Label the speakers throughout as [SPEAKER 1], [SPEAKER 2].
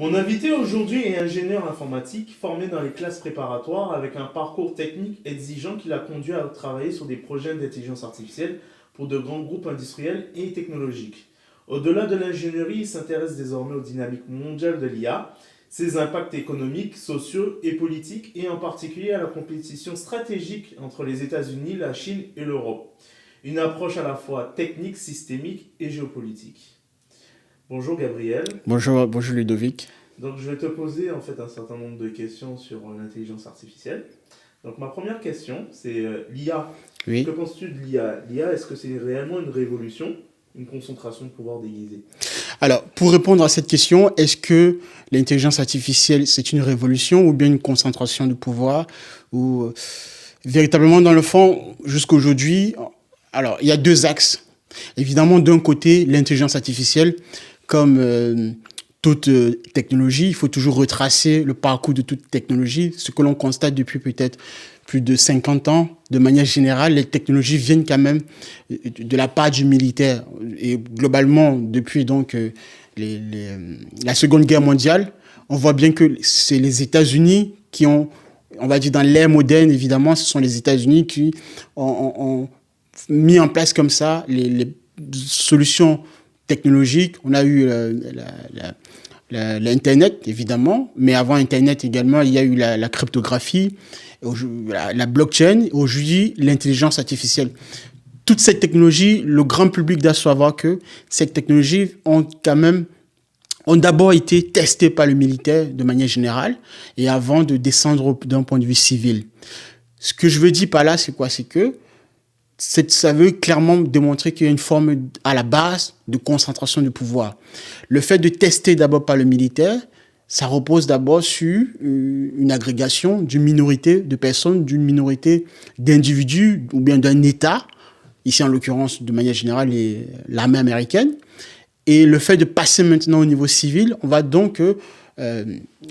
[SPEAKER 1] Mon invité aujourd'hui est ingénieur informatique formé dans les classes préparatoires avec un parcours technique exigeant qui l'a conduit à travailler sur des projets d'intelligence artificielle pour de grands groupes industriels et technologiques. Au-delà de l'ingénierie, il s'intéresse désormais aux dynamiques mondiales de l'IA, ses impacts économiques, sociaux et politiques, et en particulier à la compétition stratégique entre les États-Unis, la Chine et l'Europe. Une approche à la fois technique, systémique et géopolitique. Bonjour Gabriel.
[SPEAKER 2] Bonjour Ludovic.
[SPEAKER 1] Donc, je vais te poser en fait un certain nombre de questions sur l'intelligence artificielle. Donc, ma première question, c'est l'IA. Que
[SPEAKER 2] Oui.
[SPEAKER 1] penses-tu de l'IA? L'IA, est-ce que c'est réellement une révolution, une concentration de pouvoir déguisée?
[SPEAKER 2] Alors, pour répondre à cette question, est-ce que l'intelligence artificielle, c'est une révolution ou bien une concentration de pouvoir ou véritablement, dans le fond, jusqu'aujourd'hui, alors, il y a deux axes. Évidemment, d'un côté, l'intelligence artificielle, comme toute technologie, il faut toujours retracer le parcours de toute technologie. Ce que l'on constate depuis peut-être plus de 50 ans, de manière générale, les technologies viennent quand même de la part du militaire. Et globalement, depuis donc la Seconde Guerre mondiale, on voit bien que c'est les États-Unis qui ont, on va dire dans l'ère moderne, évidemment, ce sont les États-Unis qui ont mis en place comme ça les solutions technologiques. On a eu l'Internet, évidemment, mais avant Internet également, il y a eu la cryptographie, la blockchain, aujourd'hui l'intelligence artificielle. Toute cette technologie, le grand public doit savoir que ces technologies ont d'abord été testées par le militaire de manière générale et avant de descendre d'un point de vue civil. Ce que je veux dire par là, c'est quoi? C'est que ça veut clairement démontrer qu'il y a une forme à la base de concentration du pouvoir. Le fait de tester d'abord par le militaire, ça repose d'abord sur une agrégation d'une minorité de personnes, d'une minorité d'individus ou bien d'un État, ici en l'occurrence de manière générale l'armée américaine. Et le fait de passer maintenant au niveau civil, on va donc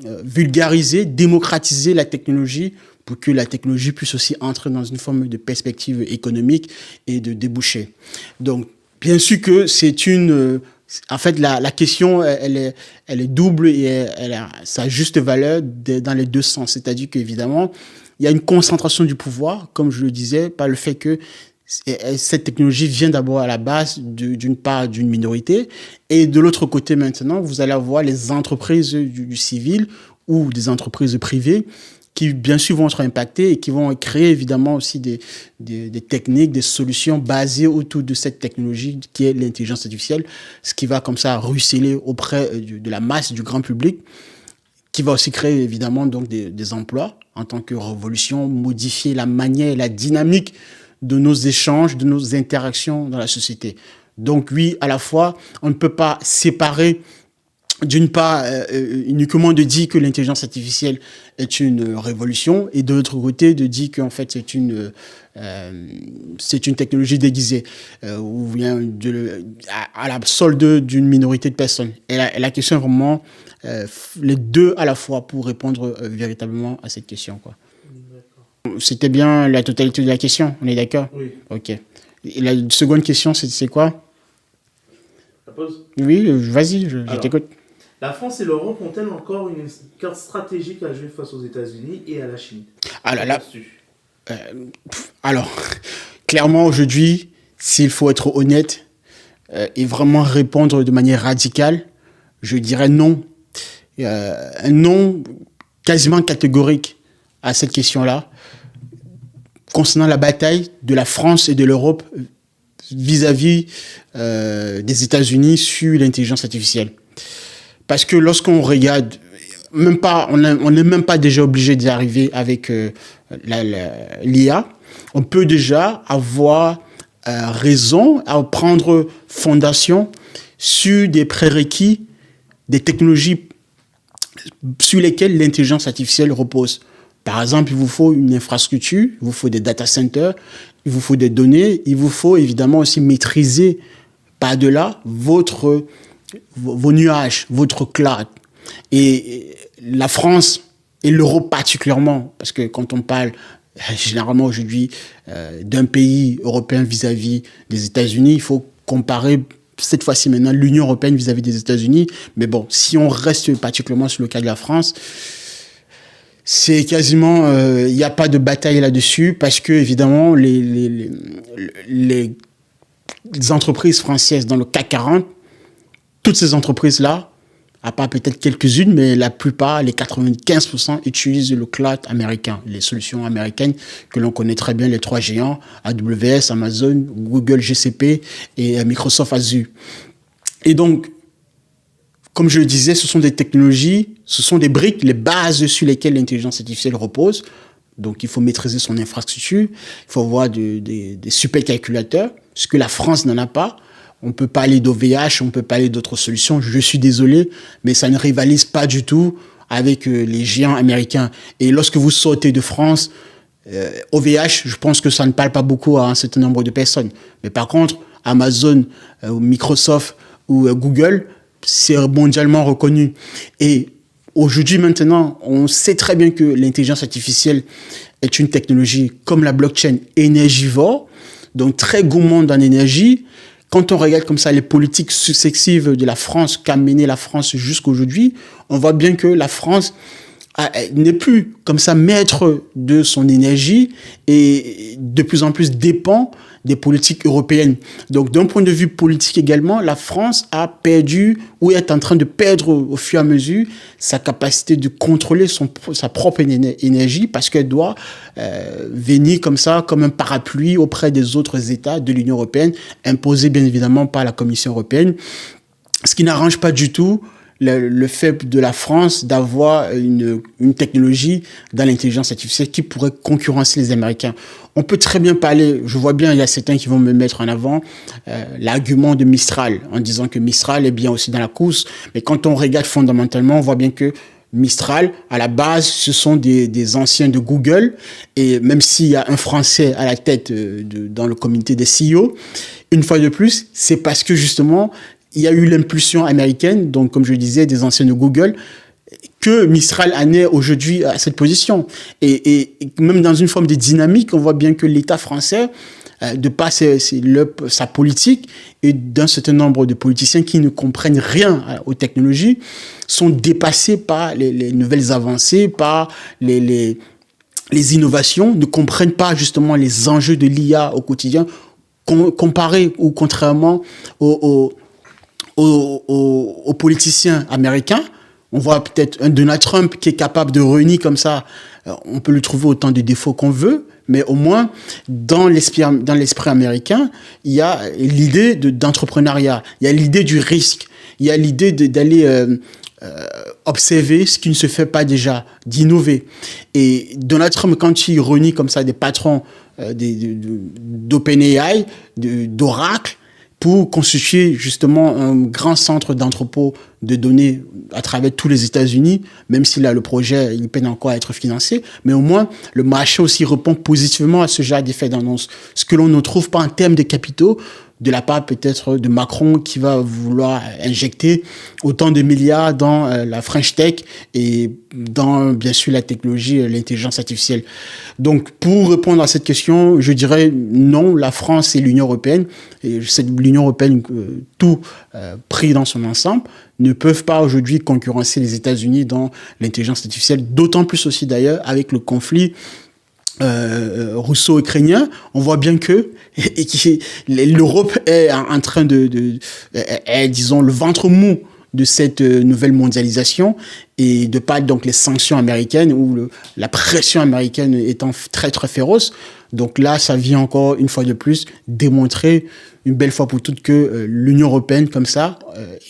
[SPEAKER 2] vulgariser, démocratiser la technologie pour que la technologie puisse aussi entrer dans une forme de perspective économique et de débouché. Donc, bien sûr que c'est une... En fait, la question, elle est double et elle a sa juste valeur dans les deux sens. C'est-à-dire qu'évidemment, il y a une concentration du pouvoir, comme je le disais, par le fait que cette technologie vient d'abord à la base d'une part d'une minorité. Et de l'autre côté, maintenant, vous allez avoir les entreprises du civil ou des entreprises privées qui bien sûr vont être impactés et qui vont créer évidemment aussi des techniques, des solutions basées autour de cette technologie qui est l'intelligence artificielle, ce qui va comme ça ruisseler auprès de la masse du grand public, qui va aussi créer évidemment donc des emplois en tant que révolution, modifier la manière, la dynamique de nos échanges, de nos interactions dans la société. Donc oui, à la fois, on ne peut pas séparer d'une part, uniquement de dire que l'intelligence artificielle est une révolution et de l'autre côté, de dire qu'en fait, c'est une technologie déguisée ou vient à la solde d'une minorité de personnes. Et la question est vraiment les deux à la fois pour répondre véritablement à cette question, quoi. C'était bien la totalité de la question, on est d'accord?
[SPEAKER 1] Oui.
[SPEAKER 2] Ok. Et la seconde question, c'est quoi?
[SPEAKER 1] La pose?
[SPEAKER 2] Oui, vas-y, je t'écoute.
[SPEAKER 1] La France et l'Europe ont-elles encore une carte stratégique à jouer face aux États-Unis et à la Chine?
[SPEAKER 2] Alors, clairement aujourd'hui, s'il faut être honnête et vraiment répondre de manière radicale, je dirais non. Un non quasiment catégorique à cette question-là, concernant la bataille de la France et de l'Europe vis-à-vis des États-Unis sur l'intelligence artificielle. Parce que lorsqu'on regarde, on n'est même pas déjà obligé d'y arriver avec l'IA. On peut déjà avoir raison à prendre fondation sur des prérequis, des technologies sur lesquelles l'intelligence artificielle repose. Par exemple, il vous faut une infrastructure, il vous faut des data centers, il vous faut des données, il vous faut évidemment aussi maîtriser par-delà vos nuages, votre cloud. Et la France et l'Europe particulièrement, parce que quand on parle généralement aujourd'hui d'un pays européen vis-à-vis des États-Unis, il faut comparer cette fois-ci maintenant l'Union européenne vis-à-vis des États-Unis. Mais bon, si on reste particulièrement sur le cas de la France, c'est quasiment, il n'y a pas de bataille là-dessus parce que évidemment les entreprises françaises dans le CAC 40, toutes ces entreprises-là, à part peut-être quelques-unes, mais la plupart, les 95%, utilisent le cloud américain, les solutions américaines que l'on connaît très bien, les trois géants, AWS, Amazon, Google GCP et Microsoft Azure. Et donc, comme je le disais, ce sont des technologies, ce sont des briques, les bases sur lesquelles l'intelligence artificielle repose. Donc, il faut maîtriser son infrastructure, il faut avoir des supercalculateurs, ce que la France n'en a pas. On peut parler d'OVH, on peut parler d'autres solutions. Je suis désolé, mais ça ne rivalise pas du tout avec les géants américains. Et lorsque vous sortez de France, OVH, je pense que ça ne parle pas beaucoup à un certain nombre de personnes. Mais par contre, Amazon, Microsoft ou Google, c'est mondialement reconnu. Et aujourd'hui, maintenant, on sait très bien que l'intelligence artificielle est une technologie comme la blockchain énergivore, donc très gourmande en énergie. Quand on regarde comme ça les politiques successives de la France, qu'a mené la France jusqu'aujourd'hui, on voit bien que la France n'est plus comme ça maître de son énergie et de plus en plus dépend des politiques européennes. Donc d'un point de vue politique également, la France a perdu ou est en train de perdre au fur et à mesure sa capacité de contrôler sa propre énergie parce qu'elle doit venir comme ça, comme un parapluie auprès des autres États de l'Union européenne, imposé bien évidemment par la Commission européenne, ce qui n'arrange pas du tout le fait de la France d'avoir une technologie dans l'intelligence artificielle qui pourrait concurrencer les Américains. On peut très bien parler, je vois bien, il y a certains qui vont me mettre en avant l'argument de Mistral, en disant que Mistral est bien aussi dans la course, mais quand on regarde fondamentalement, on voit bien que Mistral, à la base, ce sont des anciens de Google, et même s'il y a un Français à la tête dans le comité des CEO, une fois de plus, c'est parce que justement, il y a eu l'impulsion américaine, donc comme je le disais, des anciens de Google, que Mistral en est aujourd'hui à cette position. Et même dans une forme de dynamique, on voit bien que l'État français, de par sa politique et d'un certain nombre de politiciens qui ne comprennent rien aux technologies, sont dépassés par les nouvelles avancées, par les innovations, ne comprennent pas justement les enjeux de l'IA au quotidien, comparé ou contrairement aux politiciens américains. On voit peut-être un Donald Trump qui est capable de renier comme ça. On peut lui trouver autant de défauts qu'on veut, mais au moins, dans l'esprit américain, il y a l'idée d'entrepreneuriat, il y a l'idée du risque, il y a l'idée d'aller observer ce qui ne se fait pas déjà, d'innover. Et Donald Trump, quand il renie comme ça des patrons d'OpenAI, d'Oracle, pour constituer justement un grand centre d'entrepôt de données à travers tous les États-Unis, même si là le projet il peine encore à être financé, mais au moins le marché aussi répond positivement à ce genre d'effet d'annonce. Ce que l'on ne trouve pas en termes de capitaux, de la part peut-être de Macron qui va vouloir injecter autant de milliards dans la French Tech et dans bien sûr la technologie, l'intelligence artificielle. Donc pour répondre à cette question, je dirais non, la France et l'Union européenne, et l'Union européenne tout pris dans son ensemble, ne peuvent pas aujourd'hui concurrencer les États-Unis dans l'intelligence artificielle, d'autant plus aussi d'ailleurs avec le conflit russo-ukrainien, on voit bien que l'Europe est en train est, disons, le ventre mou de cette nouvelle mondialisation et de par donc les sanctions américaines ou la pression américaine étant très très féroce. Donc là, ça vient encore une fois de plus démontrer une belle fois pour toutes que l'Union européenne comme ça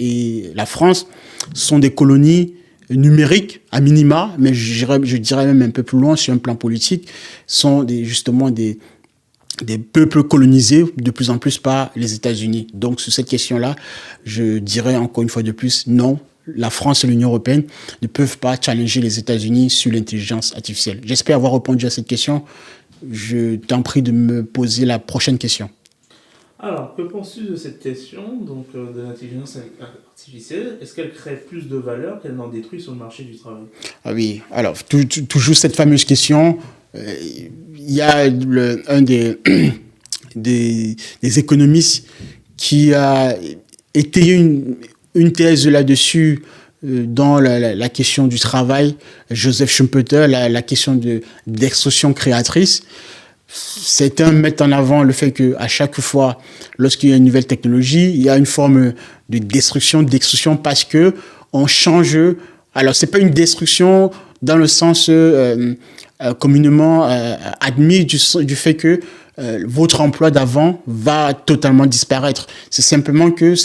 [SPEAKER 2] et la France sont des colonies numériques à minima, mais je dirais même un peu plus loin sur un plan politique, sont justement des peuples colonisés de plus en plus par les États-Unis. Donc sur cette question-là, je dirais encore une fois de plus, non, la France et l'Union européenne ne peuvent pas challenger les États-Unis sur l'intelligence artificielle. J'espère avoir répondu à cette question. Je t'en prie de me poser la prochaine question.
[SPEAKER 1] Alors, que penses-tu de cette question donc, de l'intelligence artificielle? Est-ce qu'elle crée plus de valeur qu'elle n'en détruit sur le marché du travail?
[SPEAKER 2] Ah oui, alors, toujours cette fameuse question. Il y a un des économistes qui a étayer une thèse là-dessus dans la question du travail. Joseph Schumpeter, la question d'extraction créatrice. C'est mettre en avant le fait qu'à chaque fois, lorsqu'il y a une nouvelle technologie, il y a une forme de d'extrusion parce que on change. Alors, c'est pas une destruction dans le sens communément admis du fait que votre emploi d'avant va totalement disparaître. C'est simplement que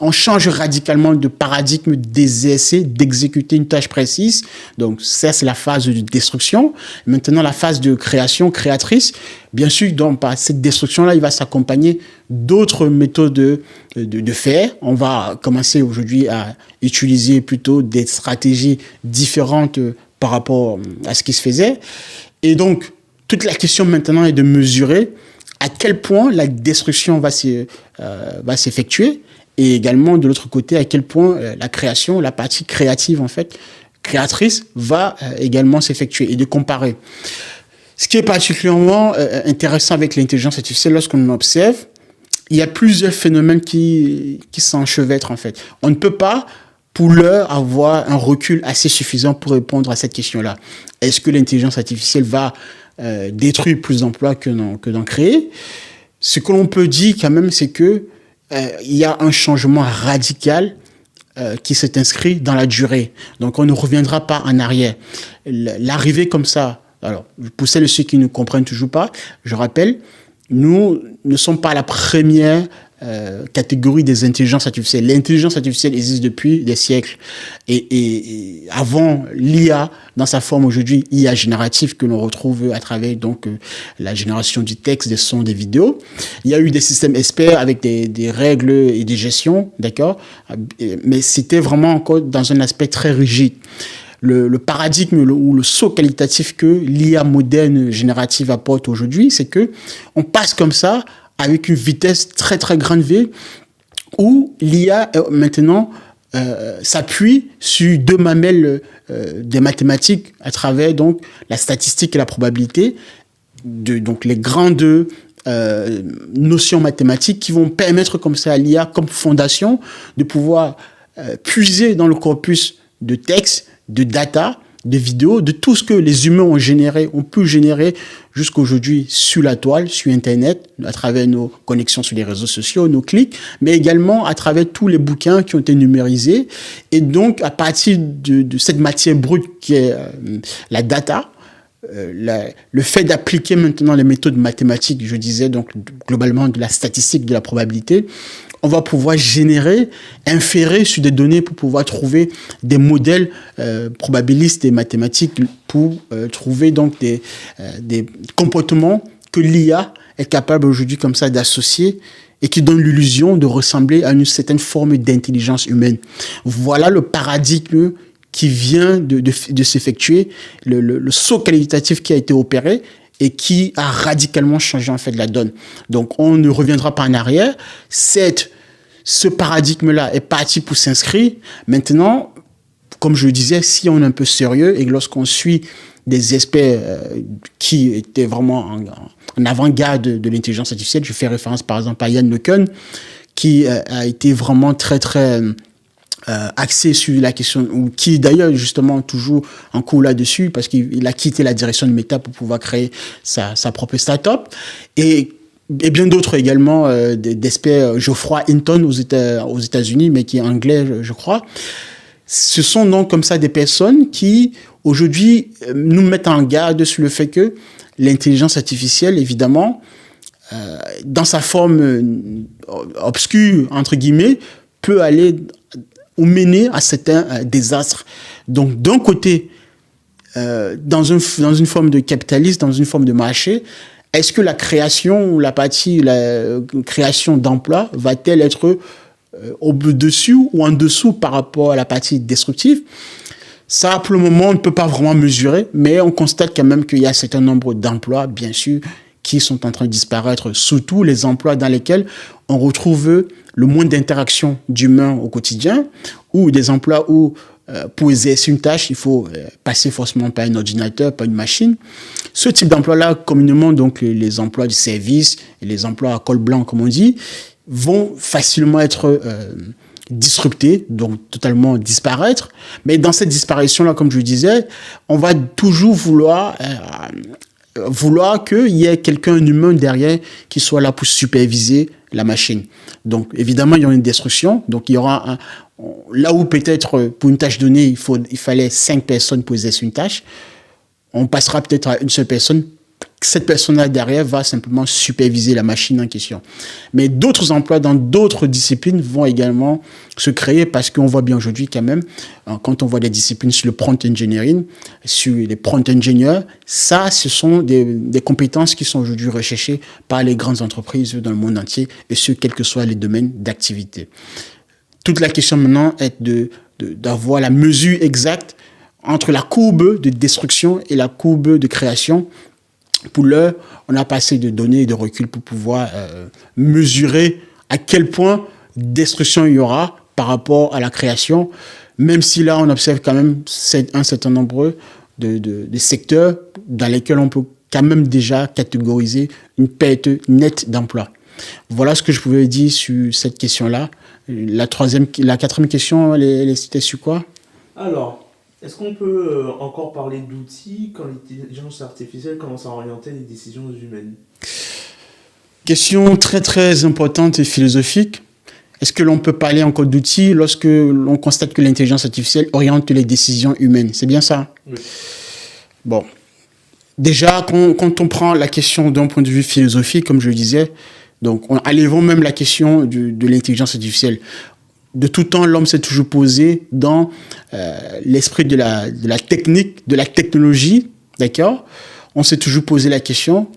[SPEAKER 2] on change radicalement de paradigme des essais d'exécuter une tâche précise. Donc ça, c'est la phase de destruction. Maintenant, la phase de création, créatrice. Bien sûr, donc, par cette destruction-là, il va s'accompagner d'autres méthodes de faire. On va commencer aujourd'hui à utiliser plutôt des stratégies différentes par rapport à ce qui se faisait. Et donc, toute la question maintenant est de mesurer à quel point la destruction va s'effectuer et également de l'autre côté à quel point la création, la partie créative en fait, créatrice va également s'effectuer et de comparer. Ce qui est particulièrement intéressant avec l'intelligence artificielle lorsqu'on observe, il y a plusieurs phénomènes qui s'enchevêtrent en fait. On ne peut pas pour l'heure avoir un recul assez suffisant pour répondre à cette question-là. Est-ce que l'intelligence artificielle va détruire plus d'emplois que d'en créer? Ce que l'on peut dire quand même, c'est que il y a un changement radical qui s'est inscrit dans la durée. Donc, on ne reviendra pas en arrière. L'arrivée comme ça, alors, pour celles et ceux qui ne comprennent toujours pas, je rappelle, nous ne sommes pas la première catégorie des intelligences artificielles. L'intelligence artificielle existe depuis des siècles. Et avant l'IA, dans sa forme aujourd'hui, IA générative que l'on retrouve à travers donc la génération du texte, des sons, des vidéos. Il y a eu des systèmes experts avec des règles et des gestions, d'accord? Mais c'était vraiment encore dans un aspect très rigide. Le paradigme ou le saut qualitatif que l'IA moderne générative apporte aujourd'hui, c'est que on passe comme ça avec une vitesse très très grande V, où l'IA maintenant s'appuie sur deux mamelles des mathématiques à travers donc la statistique et la probabilité, donc les grandes notions mathématiques qui vont permettre comme ça à l'IA comme fondation de pouvoir puiser dans le corpus de texte, de data, de vidéos, de tout ce que les humains ont pu générer jusqu'aujourd'hui sur la toile, sur Internet, à travers nos connexions sur les réseaux sociaux, nos clics, mais également à travers tous les bouquins qui ont été numérisés. Et donc, à partir de cette matière brute qui est la data, le fait d'appliquer maintenant les méthodes mathématiques, je disais donc globalement de la statistique, de la probabilité, on va pouvoir inférer sur des données pour pouvoir trouver des modèles probabilistes et mathématiques pour trouver donc des comportements que l'IA est capable aujourd'hui comme ça d'associer et qui donnent l'illusion de ressembler à une certaine forme d'intelligence humaine. Voilà le paradigme qui vient de s'effectuer, le saut qualitatif qui a été opéré et qui a radicalement changé en fait la donne. Donc on ne reviendra pas en arrière. Ce paradigme-là est parti pour s'inscrire. Maintenant, comme je le disais, si on est un peu sérieux et lorsqu'on suit des experts qui étaient vraiment en avant-garde de l'intelligence artificielle, je fais référence par exemple à Yann LeCun, qui a été vraiment très très axé sur la question, ou qui d'ailleurs justement toujours en cours là-dessus, parce qu'il a quitté la direction de Meta pour pouvoir créer sa propre start-up. Et bien d'autres également, d'experts, Geoffroy Hinton aux États-Unis, mais qui est anglais, je crois. Ce sont donc comme ça des personnes qui, aujourd'hui, nous mettent en garde sur le fait que l'intelligence artificielle, évidemment, dans sa forme obscure, entre guillemets, peut aller ou mener à certains désastres. Donc, d'un côté, dans une forme de capitalisme, dans une forme de marché, est-ce que la création ou la création d'emplois va-t-elle être au-dessus ou en dessous par rapport à la partie destructive? Ça, pour le moment, on ne peut pas vraiment mesurer, mais on constate quand même qu'il y a un certain nombre d'emplois, bien sûr, qui sont en train de disparaître, surtout les emplois dans lesquels on retrouve le moins d'interaction d'humains au quotidien, ou des emplois où, pour exercer une tâche, il faut passer forcément par un ordinateur, par une machine. Ce type d'emploi-là, communément, donc les emplois du service et les emplois à col blanc, comme on dit, vont facilement être disruptés, donc totalement disparaître. Mais dans cette disparition-là, comme je le disais, on va toujours vouloir qu'il y ait quelqu'un, un humain derrière, qui soit là pour superviser la machine. Donc, évidemment, il y aura une destruction. Donc, il y aura là où peut-être pour une tâche donnée, il fallait 5 personnes pour exercer une tâche, on passera peut-être à une seule personne. Cette personne-là derrière va simplement superviser la machine en question. Mais d'autres emplois dans d'autres disciplines vont également se créer parce qu'on voit bien aujourd'hui quand même, quand on voit des disciplines sur le prompt engineering, sur les prompt engineers, ça, ce sont des compétences qui sont aujourd'hui recherchées par les grandes entreprises dans le monde entier et ce, quels que soient les domaines d'activité. Toute la question maintenant est d'avoir la mesure exacte entre la courbe de destruction et la courbe de création. Pour l'heure, on n'a pas assez de données et de recul pour pouvoir mesurer à quel point destruction il y aura par rapport à la création, même si là, on observe quand même un certain nombre de secteurs dans lesquels on peut quand même déjà catégoriser une perte nette d'emploi. Voilà ce que je pouvais dire sur cette question-là. La quatrième question, c'était sur quoi?
[SPEAKER 1] Alors, est-ce qu'on peut encore parler d'outils quand l'intelligence artificielle commence à orienter les décisions humaines?
[SPEAKER 2] Question très très importante et philosophique. Est-ce que l'on peut parler encore d'outils lorsque l'on constate que l'intelligence artificielle oriente les décisions humaines? C'est bien ça?
[SPEAKER 1] Oui.
[SPEAKER 2] Bon. Déjà, quand on prend la question d'un point de vue philosophique, comme je le disais, donc enlevons même la question de l'intelligence artificielle. De tout temps, l'homme s'est toujours posé dans l'esprit de la technique, de la technologie, d'accord? On s'est toujours posé la question,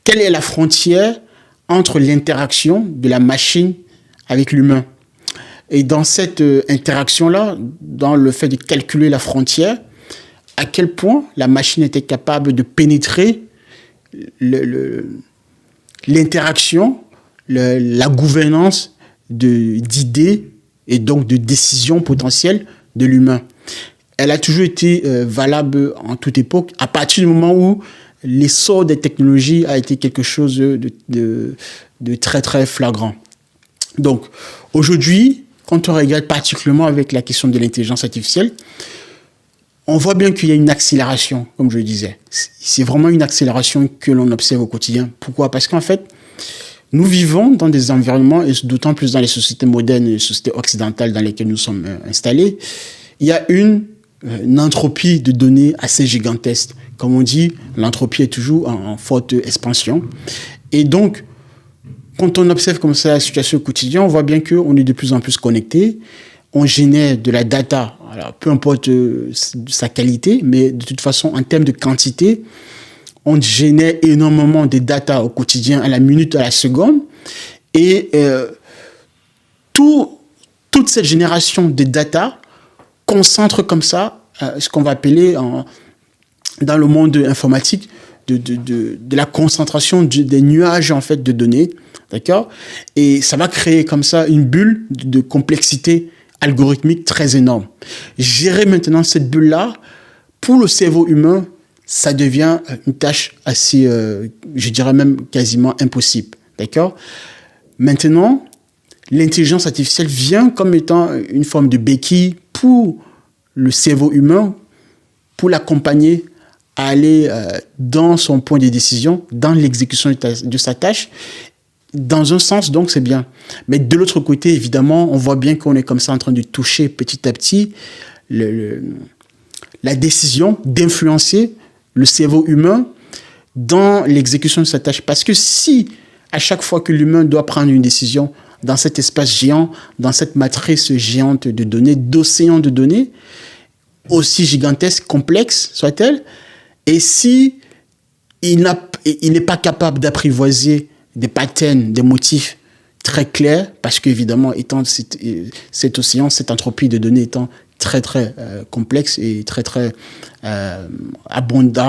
[SPEAKER 2] quelle est la frontière entre l'interaction de la machine avec l'humain? Et dans cette interaction-là, dans le fait de calculer la frontière, à quel point la machine était capable de pénétrer l'interaction, la gouvernance d'idées et donc de décisions potentielles de l'humain. Elle a toujours été valable en toute époque, à partir du moment où l'essor des technologies a été quelque chose de très très flagrant. Donc aujourd'hui, quand on regarde particulièrement avec la question de l'intelligence artificielle, on voit bien qu'il y a une accélération, comme je le disais. C'est vraiment une accélération que l'on observe au quotidien. Pourquoi? Parce qu'en fait, nous vivons dans des environnements, et d'autant plus dans les sociétés modernes et les sociétés occidentales dans lesquelles nous sommes installés, il y a une entropie de données assez gigantesque. Comme on dit, l'entropie est toujours en forte expansion. Et donc, quand on observe comme ça la situation au quotidien, on voit bien qu'on est de plus en plus connectés. On génère de la data, alors, peu importe sa qualité, mais de toute façon, en termes de quantité, on génère énormément de data au quotidien, à la minute, à la seconde. Et toute cette génération de data concentre comme ça ce qu'on va appeler dans le monde informatique de la concentration des nuages en fait, de données. D'accord? Et ça va créer comme ça une bulle de complexité algorithmique très énorme. Gérer maintenant cette bulle-là, pour le cerveau humain, ça devient une tâche assez, je dirais même quasiment impossible. D'accord? Maintenant, l'intelligence artificielle vient comme étant une forme de béquille pour le cerveau humain, pour l'accompagner à aller dans son point de décision, dans l'exécution de sa tâche. Dans un sens, donc, c'est bien. Mais de l'autre côté, évidemment, on voit bien qu'on est comme ça en train de toucher petit à petit la décision d'influencer le cerveau humain dans l'exécution de sa tâche. Parce que si, à chaque fois que l'humain doit prendre une décision dans cet espace géant, dans cette matrice géante de données, d'océans de données, aussi gigantesque, complexe soit-elle, et si il n'est pas capable d'apprivoiser des patterns, des motifs très clairs, parce qu'évidemment, étant cet océan, cette entropie de données étant très, très complexe et très, très abondé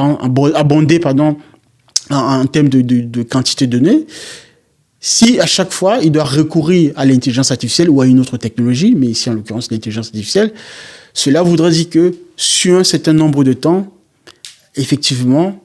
[SPEAKER 2] en termes de quantité de données, si à chaque fois, il doit recourir à l'intelligence artificielle ou à une autre technologie, mais ici, en l'occurrence, l'intelligence artificielle, cela voudrait dire que sur un certain nombre de temps, effectivement,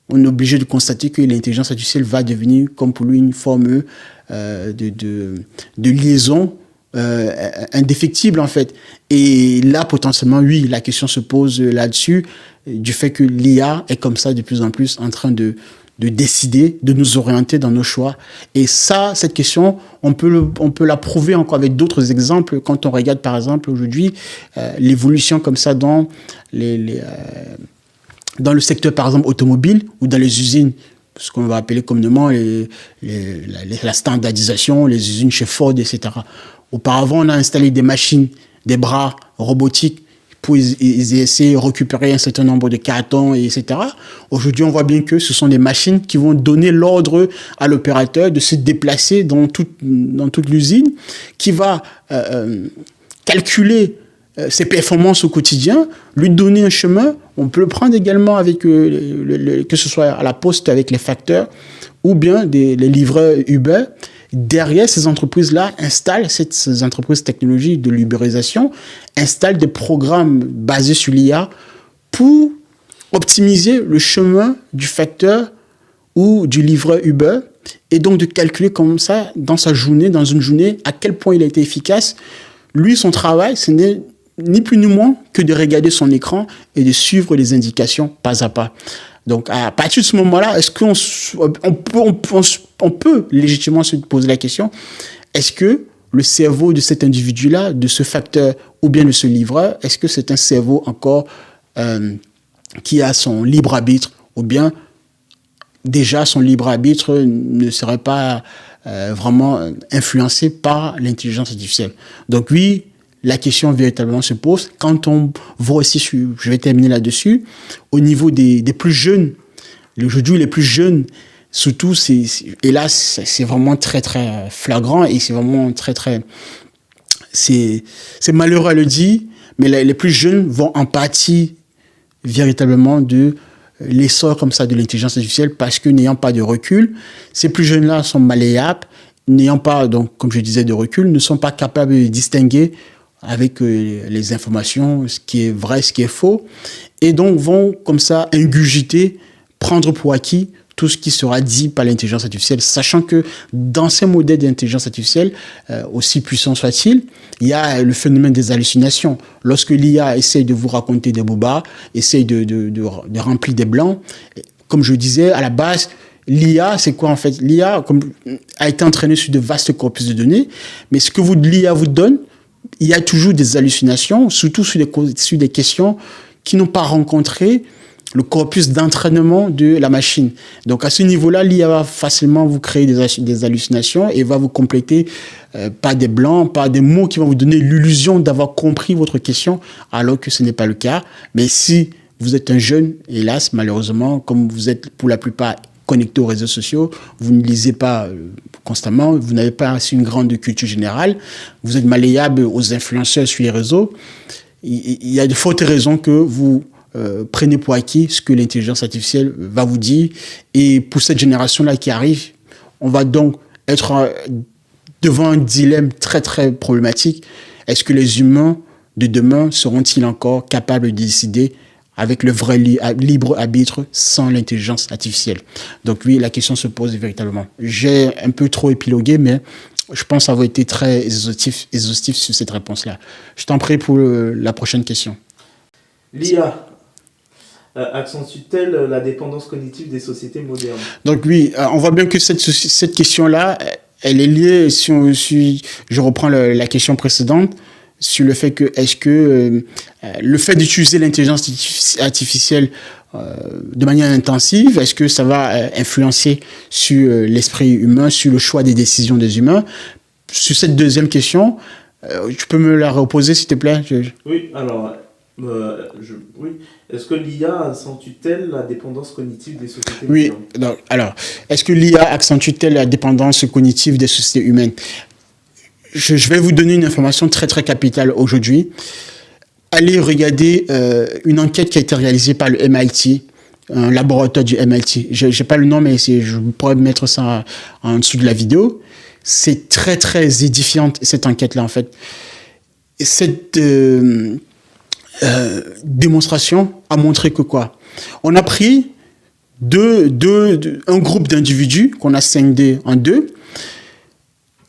[SPEAKER 2] on est obligé de constater que l'intelligence artificielle va devenir, comme pour lui, une forme de liaison indéfectible, en fait. Et là, potentiellement, oui, la question se pose là-dessus, du fait que l'IA est comme ça de plus en plus en train de décider, de nous orienter dans nos choix. Et ça, cette question, on peut la prouver encore avec d'autres exemples. Quand on regarde, par exemple, aujourd'hui, l'évolution comme ça dans dans le secteur, par exemple, automobile ou dans les usines, ce qu'on va appeler communément la standardisation, les usines chez Ford, etc. Auparavant, on a installé des machines, des bras robotiques pour essayer de récupérer un certain nombre de cartons, etc. Aujourd'hui, on voit bien que ce sont des machines qui vont donner l'ordre à l'opérateur de se déplacer dans toute l'usine, qui va calculer ses performances au quotidien, lui donner un chemin. On peut le prendre également avec, que ce soit à la poste avec les facteurs ou bien les livreurs Uber. Derrière, ces entreprises-là installent, ces entreprises technologiques de l'ubérisation, installent des programmes basés sur l'IA pour optimiser le chemin du facteur ou du livreur Uber et donc de calculer comme ça, dans une journée, à quel point il a été efficace. Lui, son travail, ce n'est ni plus ni moins que de regarder son écran et de suivre les indications pas à pas. Donc, à partir de ce moment-là, est-ce qu'on peut légitimement se poser la question, est-ce que le cerveau de cet individu-là, de ce facteur ou bien de ce livreur, est-ce que c'est un cerveau encore qui a son libre arbitre ou bien déjà son libre arbitre ne serait pas vraiment influencé par l'intelligence artificielle? Donc oui, la question véritablement se pose. Quand on voit aussi, je vais terminer là-dessus, au niveau des plus jeunes, aujourd'hui les plus jeunes, surtout, et là c'est vraiment très très flagrant et c'est vraiment très très, c'est malheureux à le dire, mais les plus jeunes vont en partie véritablement de l'essor comme ça de l'intelligence artificielle parce que n'ayant pas de recul, ces plus jeunes-là sont malléables, n'ayant pas, donc, comme je disais, de recul, ne sont pas capables de distinguer avec les informations, ce qui est vrai, ce qui est faux, et donc vont comme ça ingurgiter, prendre pour acquis tout ce qui sera dit par l'intelligence artificielle, sachant que dans ces modèles d'intelligence artificielle, aussi puissants soient-ils, il y a le phénomène des hallucinations. Lorsque l'IA essaye de vous raconter des bobards, essaye de remplir des blancs, comme je disais, à la base, l'IA, c'est quoi en fait? L'IA a été entraînée sur de vastes corpus de données, mais ce que l'IA vous donne, il y a toujours des hallucinations, surtout sur des questions qui n'ont pas rencontré le corpus d'entraînement de la machine. Donc à ce niveau-là, l'IA va facilement vous créer des hallucinations et va vous compléter par des blancs, par des mots qui vont vous donner l'illusion d'avoir compris votre question, alors que ce n'est pas le cas. Mais si vous êtes un jeune, hélas, malheureusement, comme vous êtes pour la plupart connecté aux réseaux sociaux, vous ne lisez pas constamment, vous n'avez pas une grande culture générale, vous êtes malléable aux influenceurs sur les réseaux, il y a de fortes raisons que vous prenez pour acquis ce que l'intelligence artificielle va vous dire. Et pour cette génération-là qui arrive, on va donc être devant un dilemme très très problématique. Est-ce que les humains de demain seront-ils encore capables de décider avec le vrai libre arbitre sans l'intelligence artificielle? Donc oui, la question se pose véritablement. J'ai un peu trop épilogué, mais je pense avoir été très exhaustif sur cette réponse-là. Je t'en prie pour la prochaine question.
[SPEAKER 1] L'IA accentue-t-elle la dépendance cognitive des sociétés modernes? Donc
[SPEAKER 2] oui, on voit bien que cette question-là, elle est liée, si je reprends la question précédente, sur le fait que, est-ce que le fait d'utiliser l'intelligence artificielle de manière intensive, est-ce que ça va influencer sur l'esprit humain, sur le choix des décisions des humains? Sur cette deuxième question, tu peux me la reposer, s'il te plaît?
[SPEAKER 1] Oui, alors, oui. Est-ce que l'IA accentue-t-elle la dépendance cognitive des sociétés humaines?
[SPEAKER 2] Oui, alors, est-ce que l'IA accentue-t-elle la dépendance cognitive des sociétés humaines? Je vais vous donner une information très très capitale aujourd'hui. Allez regarder une enquête qui a été réalisée par le MIT, un laboratoire du MIT. Je n'ai pas le nom, mais je pourrais mettre ça en dessous de la vidéo. C'est très très édifiante cette enquête-là en fait. Cette démonstration a montré que quoi? On a pris un groupe d'individus qu'on a scindé en deux,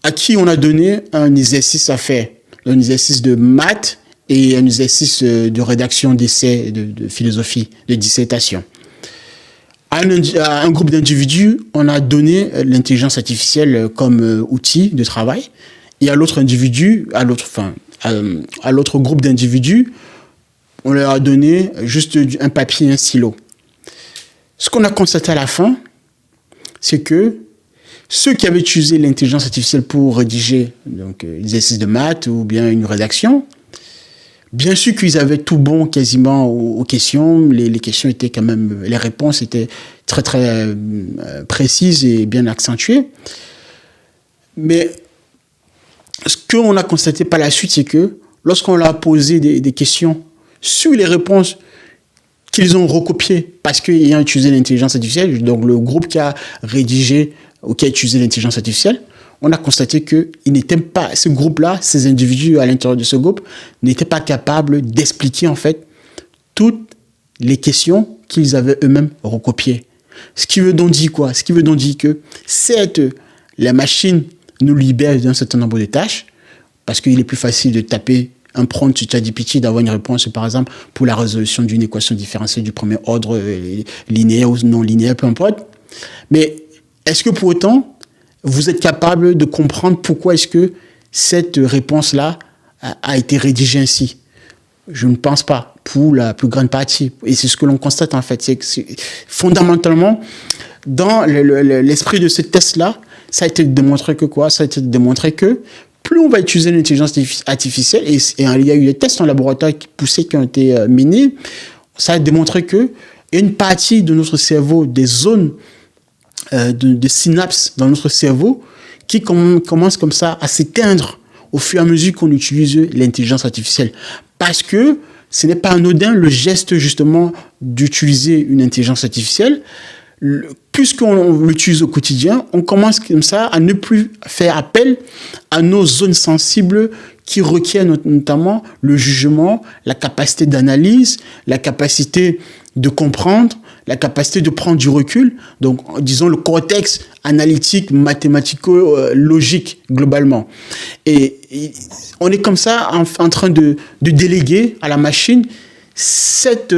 [SPEAKER 2] à qui on a donné un exercice à faire, un exercice de maths et un exercice de rédaction d'essai de philosophie, de dissertation. À un groupe d'individus, on a donné l'intelligence artificielle comme outil de travail, et à l'autre individu, à l'autre groupe d'individus, on leur a donné juste un papier et un stylo. Ce qu'on a constaté à la fin, c'est que ceux qui avaient utilisé l'intelligence artificielle pour rédiger donc, l'exercice de maths ou bien une rédaction, bien sûr qu'ils avaient tout bon quasiment aux questions. Les questions étaient quand même, les réponses étaient très très précises et bien accentuées. Mais ce qu'on a constaté par la suite, c'est que lorsqu'on leur a posé des questions sur les réponses qu'ils ont recopiées, parce qu'ayant utilisé l'intelligence artificielle, donc le groupe qui a rédigé ou qui a utilisé l'intelligence artificielle, on a constaté que ce groupe-là, ces individus à l'intérieur de ce groupe, n'étaient pas capables d'expliquer en fait toutes les questions qu'ils avaient eux-mêmes recopiées. Ce qui veut donc dire quoi? Ce qui veut donc dire que certes, la machine nous libère d'un certain nombre de tâches, parce qu'il est plus facile de taper un prompt sur ChatGPT, d'avoir une réponse, par exemple, pour la résolution d'une équation différentielle du premier ordre, linéaire ou non linéaire, peu importe. Mais est-ce que pour autant, vous êtes capable de comprendre pourquoi est-ce que cette réponse-là a été rédigée ainsi? Je ne pense pas, pour la plus grande partie. Et c'est ce que l'on constate en fait. C'est que fondamentalement, dans l'esprit de ce test-là, ça a été démontré que quoi? Ça a été démontré que plus on va utiliser l'intelligence artificielle, et il y a eu des tests en laboratoire poussés qui ont été menés, ça a démontré que une partie de notre cerveau, des zones de synapses dans notre cerveau, qui commencent comme ça à s'éteindre au fur et à mesure qu'on utilise l'intelligence artificielle. Parce que ce n'est pas anodin le geste justement d'utiliser une intelligence artificielle. Puisqu'on l'utilise au quotidien, on commence comme ça à ne plus faire appel à nos zones sensibles qui requièrent notamment le jugement, la capacité d'analyse, la capacité de comprendre, la capacité de prendre du recul, donc disons le cortex analytique, mathématico-logique globalement. Et on est comme ça en train de déléguer à la machine cette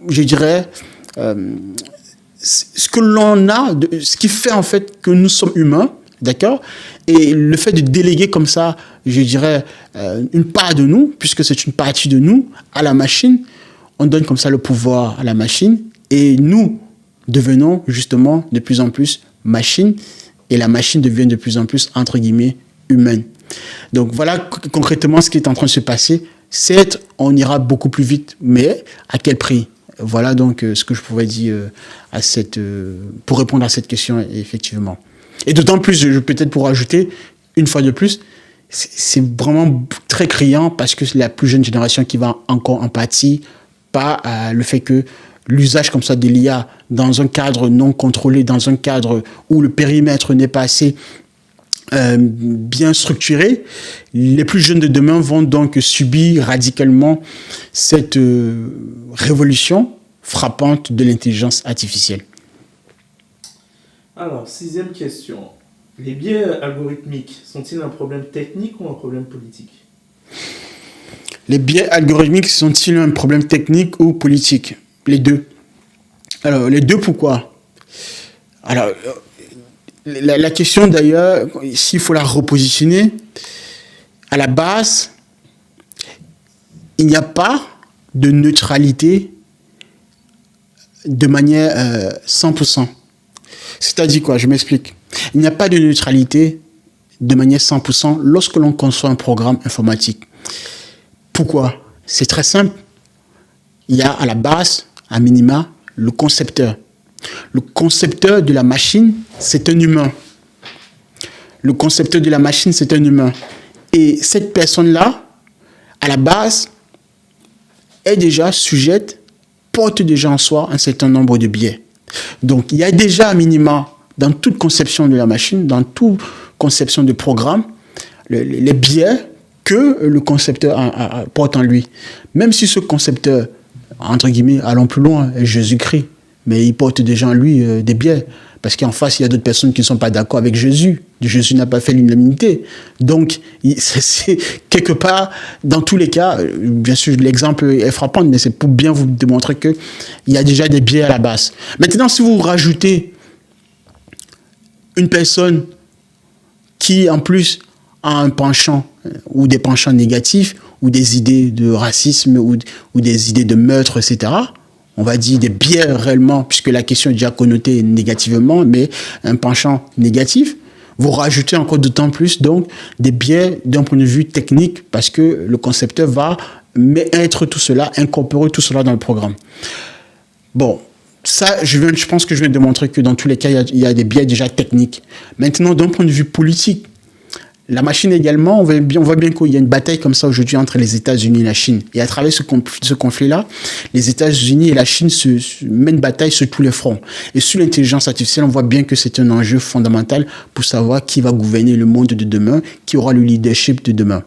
[SPEAKER 2] je dirais, ce que l'on a, ce qui fait en fait que nous sommes humains, d'accord? Et le fait de déléguer comme ça, je dirais, une part de nous, puisque c'est une partie de nous, à la machine, on donne comme ça le pouvoir à la machine et nous devenons justement de plus en plus machine et la machine devient de plus en plus, entre guillemets, humaine. Donc voilà concrètement ce qui est en train de se passer. Certes, on ira beaucoup plus vite, mais à quel prix? Voilà donc ce que je pouvais dire pour répondre à cette question, effectivement. Et d'autant plus, peut-être pour ajouter, une fois de plus, c'est vraiment très criant parce que c'est la plus jeune génération qui va encore en pâtir par le fait que l'usage comme ça de l'IA dans un cadre non contrôlé, dans un cadre où le périmètre n'est pas assez bien structuré, les plus jeunes de demain vont donc subir radicalement cette révolution frappante de l'intelligence artificielle.
[SPEAKER 1] Alors, 6e question. Les biais algorithmiques sont-ils un problème technique ou un problème politique?
[SPEAKER 2] Les biais algorithmiques sont-ils un problème technique ou politique? Les deux. Alors, les deux, pourquoi? Alors, la question d'ailleurs, s'il faut la repositionner, à la base, il n'y a pas de neutralité de manière 100%. C'est-à-dire quoi? Je m'explique. Il n'y a pas de neutralité de manière 100% lorsque l'on conçoit un programme informatique. Pourquoi? C'est très simple. Il y a à la base, à minima, le concepteur. Le concepteur de la machine, c'est un humain. Le concepteur de la machine, c'est un humain. Et cette personne-là, à la base, est déjà sujette, porte déjà en soi un certain nombre de biais. Donc, il y a déjà à minima, dans toute conception de la machine, dans toute conception de programme, les biais que le concepteur porte en lui. Même si ce concepteur entre guillemets, allons plus loin, Jésus-Christ. Mais il porte déjà en lui des biais. Parce qu'en face, il y a d'autres personnes qui ne sont pas d'accord avec Jésus. Jésus n'a pas fait l'unanimité. Donc, c'est quelque part, dans tous les cas, bien sûr, l'exemple est frappant, mais c'est pour bien vous démontrer qu'il y a déjà des biais à la base. Maintenant, si vous rajoutez une personne qui, en plus, a un penchant ou des penchants négatifs, ou des idées de racisme, ou des idées de meurtre, etc., on va dire des biais réellement, puisque la question est déjà connotée négativement, mais un penchant négatif, vous rajoutez encore d'autant plus donc des biais d'un point de vue technique, parce que le concepteur va mettre tout cela, incorporer tout cela dans le programme. Bon, ça, je pense que je viens de montrer que dans tous les cas, il y a des biais déjà techniques. Maintenant, d'un point de vue politique, la machine également, on voit bien qu'il y a une bataille comme ça aujourd'hui entre les États-Unis et la Chine. Et à travers ce conflit-là, les États-Unis et la Chine se mènent bataille sur tous les fronts. Et sur l'intelligence artificielle, on voit bien que c'est un enjeu fondamental pour savoir qui va gouverner le monde de demain, qui aura le leadership de demain.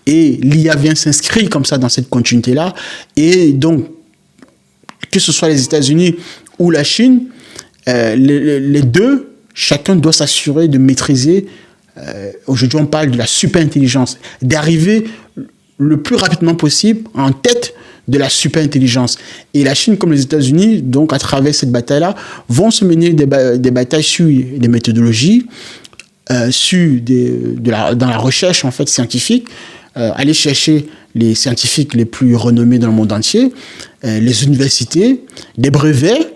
[SPEAKER 2] Et l'IA vient s'inscrire comme ça dans cette continuité-là. Et donc, que ce soit les États-Unis ou la Chine, les deux, chacun doit s'assurer de maîtriser. Aujourd'hui, on parle de la super-intelligence, d'arriver le plus rapidement possible en tête de la super-intelligence. Et la Chine, comme les États-Unis, donc à travers cette bataille-là, vont se mener des batailles sur des méthodologies, dans la recherche en fait scientifique, aller chercher les scientifiques les plus renommés dans le monde entier, les universités, les brevets.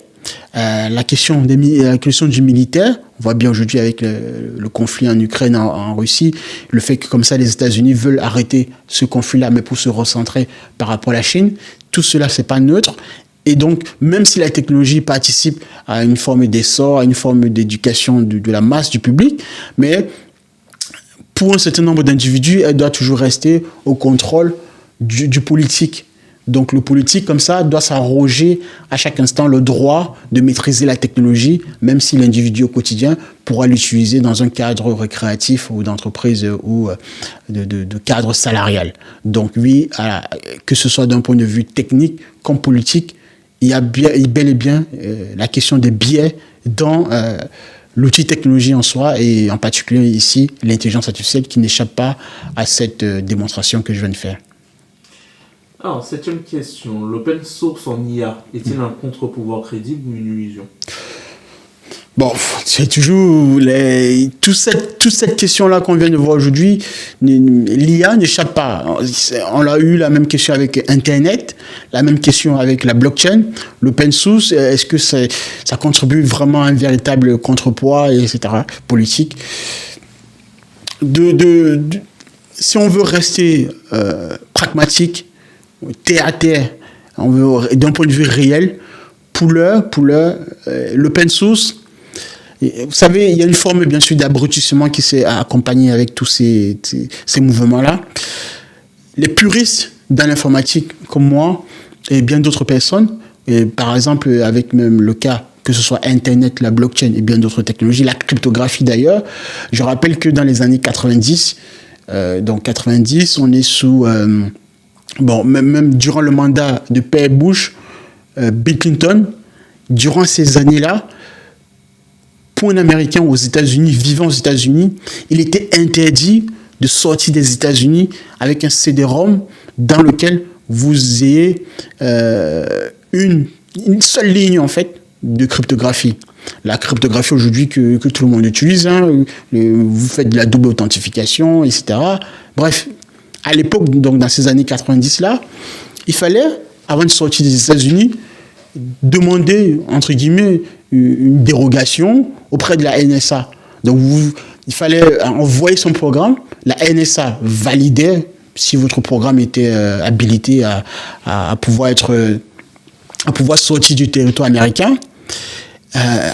[SPEAKER 2] La question du militaire, on voit bien aujourd'hui avec le conflit en Ukraine, en Russie, le fait que comme ça les États-Unis veulent arrêter ce conflit-là, mais pour se recentrer par rapport à la Chine, tout cela c'est pas neutre. Et donc, même si la technologie participe à une forme d'essor, à une forme d'éducation de la masse du public, mais pour un certain nombre d'individus, elle doit toujours rester au contrôle du politique. Donc le politique, comme ça, doit s'arroger à chaque instant le droit de maîtriser la technologie, même si l'individu au quotidien pourra l'utiliser dans un cadre récréatif ou d'entreprise ou de cadre salarial. Donc oui, que ce soit d'un point de vue technique comme politique, il y a bel et bien la question des biais dans l'outil technologie en soi, et en particulier ici, l'intelligence artificielle qui n'échappe pas à cette démonstration que je viens de faire.
[SPEAKER 1] Alors, septième question. L'open source en IA est-il un contre-pouvoir crédible ou une illusion?
[SPEAKER 2] Bon, c'est toujours toute cette question-là qu'on vient de voir aujourd'hui. L'IA n'échappe pas. On a eu la même question avec Internet, la même question avec la blockchain. L'open source, est-ce que ça contribue vraiment à un véritable contrepoids, etc., politique? Si on veut rester pragmatique, terre à terre, d'un point de vue réel, pour l'heure, l'open source, vous savez, il y a une forme bien sûr d'abrutissement qui s'est accompagnée avec tous ces mouvements-là. Les puristes dans l'informatique, comme moi, et bien d'autres personnes, et par exemple avec même le cas, que ce soit Internet, la blockchain et bien d'autres technologies, la cryptographie d'ailleurs, je rappelle que dans les années 90, donc 90, on est sous... même durant le mandat de Père Bush, Bill Clinton, durant ces années-là, pour un Américain aux États-Unis, vivant aux États-Unis, il était interdit de sortir des États-Unis avec un CD-ROM dans lequel vous ayez une seule ligne en fait de cryptographie. La cryptographie aujourd'hui que tout le monde utilise, vous faites de la double authentification, etc. Bref. À l'époque, donc dans ces années 90-là, il fallait, avant de sortir des États-Unis, demander, entre guillemets, une dérogation auprès de la NSA. Donc, il fallait envoyer son programme, la NSA validait si votre programme était habilité à pouvoir sortir du territoire américain.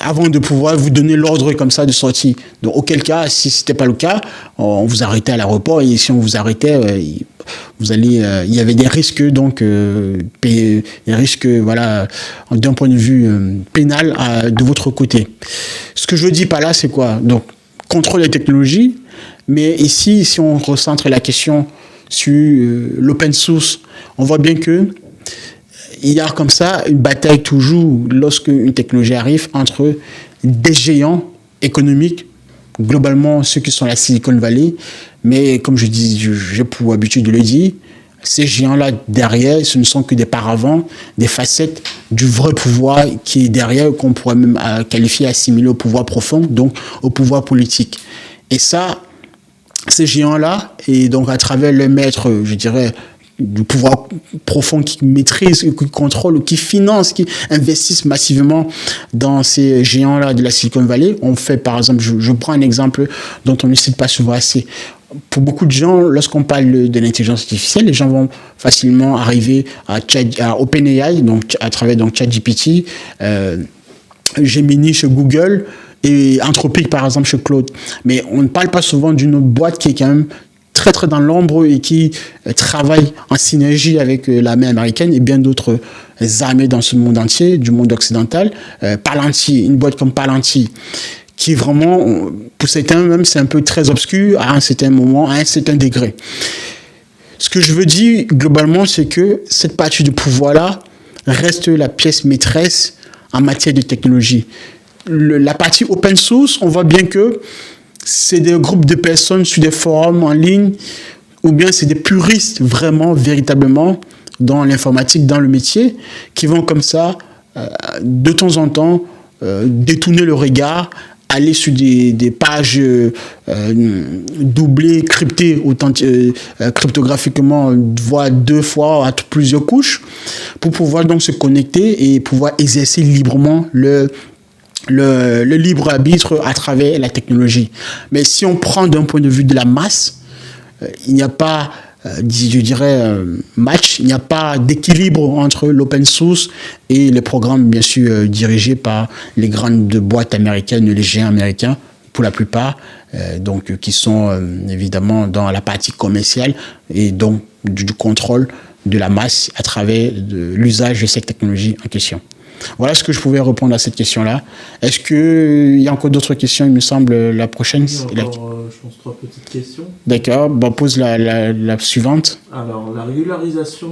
[SPEAKER 2] Avant de pouvoir vous donner l'ordre comme ça de sortie. Donc, auquel cas, si ce n'était pas le cas, on vous arrêtait à l'aéroport, et si on vous arrêtait, il y avait des risques, donc, des risques, voilà, d'un point de vue pénal de votre côté. Ce que je dis par là, c'est quoi? Donc, contrôle des technologies, mais ici, si on recentre la question sur l'open source, on voit bien que il y a comme ça une bataille toujours, lorsque une technologie arrive, entre des géants économiques, globalement ceux qui sont la Silicon Valley, mais comme je dis, j'ai pour habitude de le dire, ces géants-là derrière, ce ne sont que des paravents, des facettes du vrai pouvoir qui est derrière, qu'on pourrait même qualifier, assimiler au pouvoir profond, donc au pouvoir politique. Et ça, ces géants-là, et donc à travers le maître, je dirais, du pouvoir profond qui maîtrise, qui contrôle, qui finance, qui investissent massivement dans ces géants-là de la Silicon Valley. On fait, par exemple, je prends un exemple dont on ne cite pas souvent assez. Pour beaucoup de gens, lorsqu'on parle de l'intelligence artificielle, les gens vont facilement arriver à OpenAI, donc à travers donc ChatGPT, Gemini chez Google et Anthropic, par exemple, chez Claude. Mais on ne parle pas souvent d'une autre boîte qui est quand même très très dans l'ombre et qui travaille en synergie avec l'armée américaine et bien d'autres armées dans ce monde entier, du monde occidental. Palantir, une boîte comme Palantir, qui vraiment, pour certains même, c'est un peu très obscur à un certain moment, à un certain degré. Ce que je veux dire globalement, c'est que cette partie du pouvoir-là reste la pièce maîtresse en matière de technologie. La partie open source, on voit bien que c'est des groupes de personnes sur des forums en ligne, ou bien c'est des puristes vraiment, véritablement, dans l'informatique, dans le métier, qui vont comme ça, de temps en temps, détourner le regard, aller sur des pages doublées, cryptées, cryptographiquement, voire 2 fois, à plusieurs couches, pour pouvoir donc se connecter et pouvoir exercer librement le libre arbitre à travers la technologie. Mais si on prend d'un point de vue de la masse, il n'y a pas, je dirais, match, il n'y a pas d'équilibre entre l'open source et les programmes, bien sûr, dirigés par les grandes boîtes américaines, les géants américains, pour la plupart, donc qui sont évidemment dans la partie commerciale et donc du contrôle de la masse à travers l'usage de cette technologie en question. Voilà ce que je pouvais répondre à cette question-là. Est-ce qu'il y a encore d'autres questions? Il me semble la prochaine.
[SPEAKER 1] Oui, encore, je pense 3 petites questions.
[SPEAKER 2] D'accord, bon, pose la suivante.
[SPEAKER 1] Alors, la régularisation...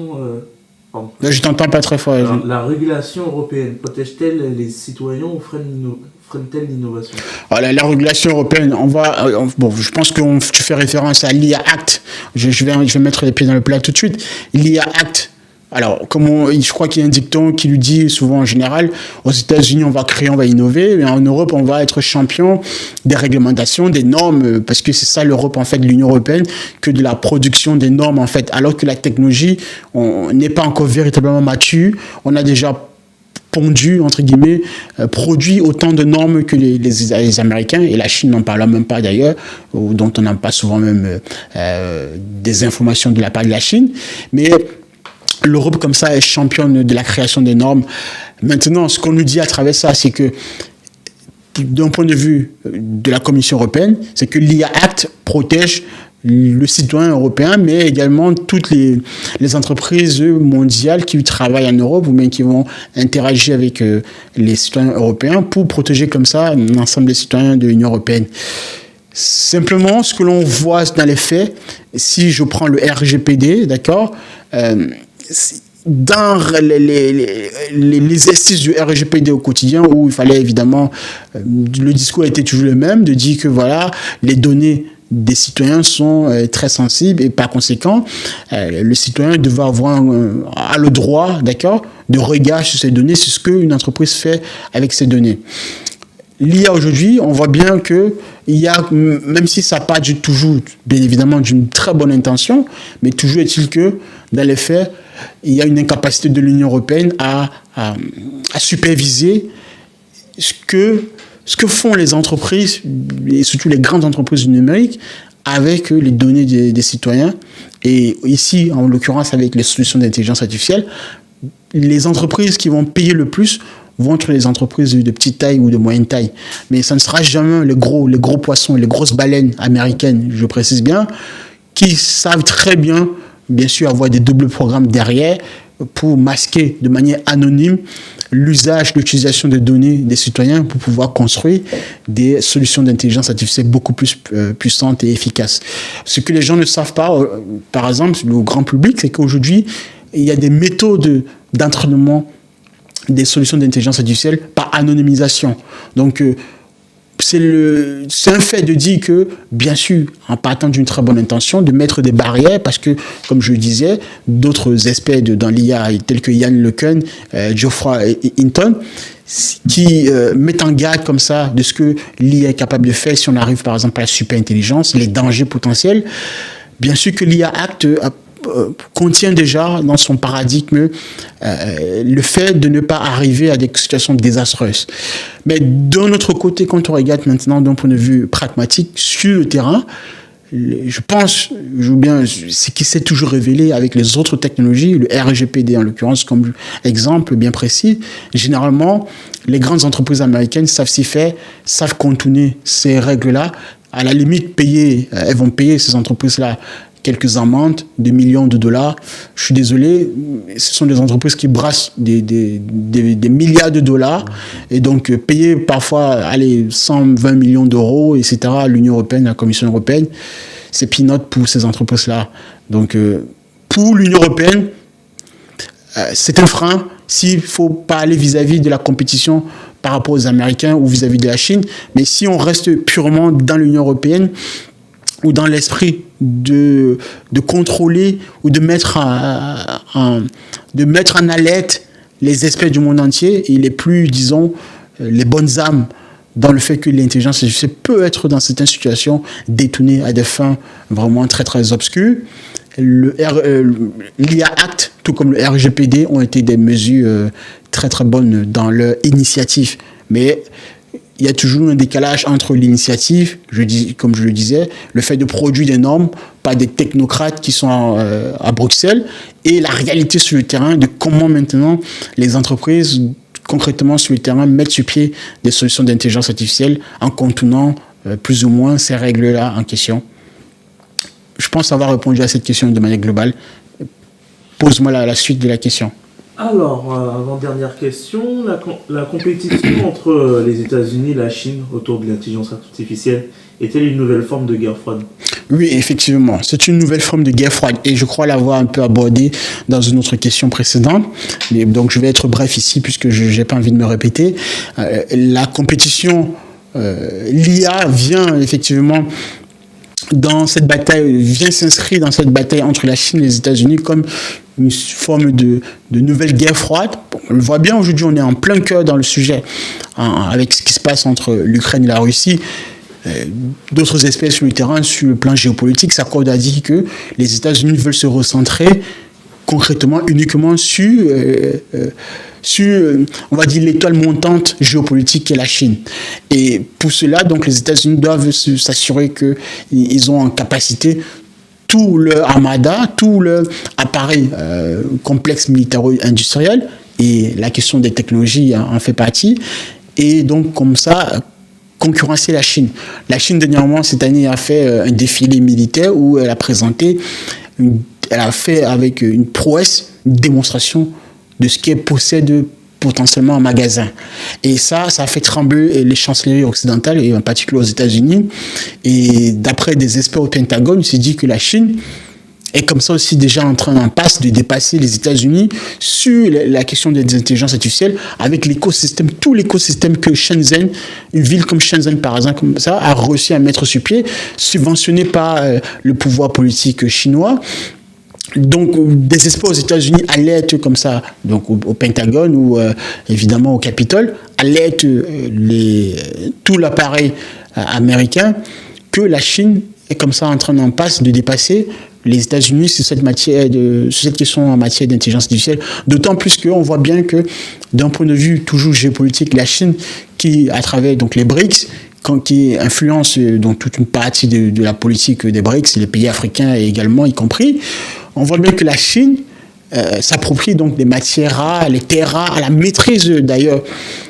[SPEAKER 2] Là, je t'entends pas très fort.
[SPEAKER 1] Alors, la régulation européenne protège-t-elle les citoyens ou freine-t-elle l'innovation?
[SPEAKER 2] La régulation européenne, je pense que tu fais référence à l'IA Act. Je vais mettre les pieds dans le plat tout de suite. L'IA Act. Alors, je crois qu'il y a un dicton qui lui dit souvent en général, aux États-Unis, on va créer, on va innover, mais en Europe, on va être champion des réglementations, des normes, parce que c'est ça l'Europe, en fait, l'Union européenne, que de la production des normes, en fait, alors que la technologie, on n'est pas encore véritablement mature, on a déjà pondu, entre guillemets, produit autant de normes que les Américains, et la Chine n'en parle même pas d'ailleurs, dont on n'a pas souvent même des informations de la part de la Chine, mais l'Europe, comme ça, est championne de la création des normes. Maintenant, ce qu'on nous dit à travers ça, c'est que, d'un point de vue de la Commission européenne, c'est que l'IA Act protège le citoyen européen, mais également toutes les entreprises mondiales qui travaillent en Europe ou bien qui vont interagir avec les citoyens européens pour protéger comme ça l'ensemble des citoyens de l'Union européenne. Simplement, ce que l'on voit dans les faits, si je prends le RGPD, d'accord, dans l'exercice du RGPD au quotidien, où il fallait évidemment, le discours était toujours le même, de dire que voilà, les données des citoyens sont très sensibles et par conséquent, le citoyen devait avoir a le droit, d'accord, de regard sur ces données, sur ce qu'une entreprise fait avec ces données. L'IA aujourd'hui, on voit bien que il y a, même si ça part toujours, bien évidemment, d'une très bonne intention, mais toujours est-il que, dans les faits, il y a une incapacité de l'Union européenne à superviser ce que font les entreprises, et surtout les grandes entreprises du numérique, avec les données des citoyens. Et ici, en l'occurrence, avec les solutions d'intelligence artificielle, les entreprises qui vont payer le plus vont être les entreprises de petite taille ou de moyenne taille. Mais ça ne sera jamais les gros poissons, les grosses baleines américaines, je précise bien, qui savent très bien sûr, avoir des doubles programmes derrière pour masquer de manière anonyme l'usage, l'utilisation des données des citoyens pour pouvoir construire des solutions d'intelligence artificielle beaucoup plus puissantes et efficaces. Ce que les gens ne savent pas, par exemple, le grand public, c'est qu'aujourd'hui, il y a des méthodes d'entraînement des solutions d'intelligence artificielle par anonymisation. Donc, c'est un fait de dire que, bien sûr, en partant d'une très bonne intention, de mettre des barrières, parce que, comme je le disais, d'autres experts dans l'IA, tels que Yann LeCun, Geoffroy Hinton, qui mettent en garde comme ça de ce que l'IA est capable de faire si on arrive, par exemple, à la superintelligence, les dangers potentiels. Bien sûr que l'IA Act contient déjà dans son paradigme le fait de ne pas arriver à des situations désastreuses. Mais d'un autre côté, quand on regarde maintenant d'un point de vue pragmatique sur le terrain, je pense, ce qui s'est toujours révélé avec les autres technologies, le RGPD en l'occurrence comme exemple bien précis, généralement, les grandes entreprises américaines savent s'y faire, savent contourner ces règles-là. À la limite, elles vont payer ces entreprises-là quelques amendes, des millions de dollars. Je suis désolé, ce sont des entreprises qui brassent des milliards de dollars et donc payer parfois 120 millions d'euros, etc. à l'Union européenne, la Commission européenne, c'est peanut pour ces entreprises-là. Donc pour l'Union européenne, c'est un frein s'il ne faut pas aller vis-à-vis de la compétition par rapport aux Américains ou vis-à-vis de la Chine. Mais si on reste purement dans l'Union européenne, ou dans l'esprit de contrôler ou de mettre en alerte les experts du monde entier et les plus, disons, les bonnes âmes dans le fait que l'intelligence artificielle peut être dans certaines situations détournée à des fins vraiment très très obscures. L'IA Act, tout comme le RGPD, ont été des mesures très très bonnes dans leur initiative. Mais il y a toujours un décalage entre l'initiative, comme je le disais, le fait de produire des normes par des technocrates qui sont à Bruxelles, et la réalité sur le terrain de comment maintenant les entreprises, concrètement sur le terrain, mettent sur pied des solutions d'intelligence artificielle en contournant plus ou moins ces règles-là en question. Je pense avoir répondu à cette question de manière globale. Pose-moi la suite de la question.
[SPEAKER 1] Alors, avant-dernière question, la compétition entre les États-Unis et la Chine autour de l'intelligence artificielle est-elle une nouvelle forme de guerre froide?
[SPEAKER 2] Oui, effectivement, c'est une nouvelle forme de guerre froide et je crois l'avoir un peu abordé dans une autre question précédente. Donc, je vais être bref ici puisque je n'ai pas envie de me répéter. La compétition, l'IA vient effectivement s'inscrire dans cette bataille entre la Chine et les États-Unis comme une forme de nouvelle guerre froide. On le voit bien aujourd'hui, on est en plein cœur dans le sujet avec ce qui se passe entre l'Ukraine et la Russie. D'autres experts sur le terrain, sur le plan géopolitique, s'accordent à dire que les États-Unis veulent se recentrer concrètement uniquement sur on va dire, l'étoile montante géopolitique qu'est la Chine. Et pour cela, donc, les États-Unis doivent s'assurer qu'ils ont en capacité tout leur armada, tout leur appareil complexe militaro-industriel, et la question des technologies en fait partie, et donc comme ça concurrencer la Chine. La Chine, dernièrement, cette année, a fait un défilé militaire où elle a présenté, elle a fait avec une prouesse, une démonstration de ce qu'elle possède potentiellement en magasin. Et ça a fait trembler les chancelleries occidentales, et en particulier aux États-Unis. Et d'après des experts au Pentagone, il s'est dit que la Chine est comme ça aussi déjà en passe de dépasser les États-Unis sur la question des intelligences artificielles, avec l'écosystème, tout l'écosystème que Shenzhen, une ville comme Shenzhen par exemple, comme ça, a réussi à mettre sur pied, subventionné par le pouvoir politique chinois. Donc, des experts aux États-Unis alertent comme ça, donc au Pentagone ou évidemment au Capitole, alertent tout l'appareil américain que la Chine est comme ça en train d'en passe de dépasser les États-Unis sur cette question en matière d'intelligence artificielle. D'autant plus qu'on voit bien que, d'un point de vue toujours géopolitique, la Chine, qui, à travers donc, les BRICS, qui influence donc, toute une partie de la politique des BRICS, les pays africains également y compris, on voit bien que la Chine s'approprie donc des matières rares, les terres rares, à la maîtrise d'ailleurs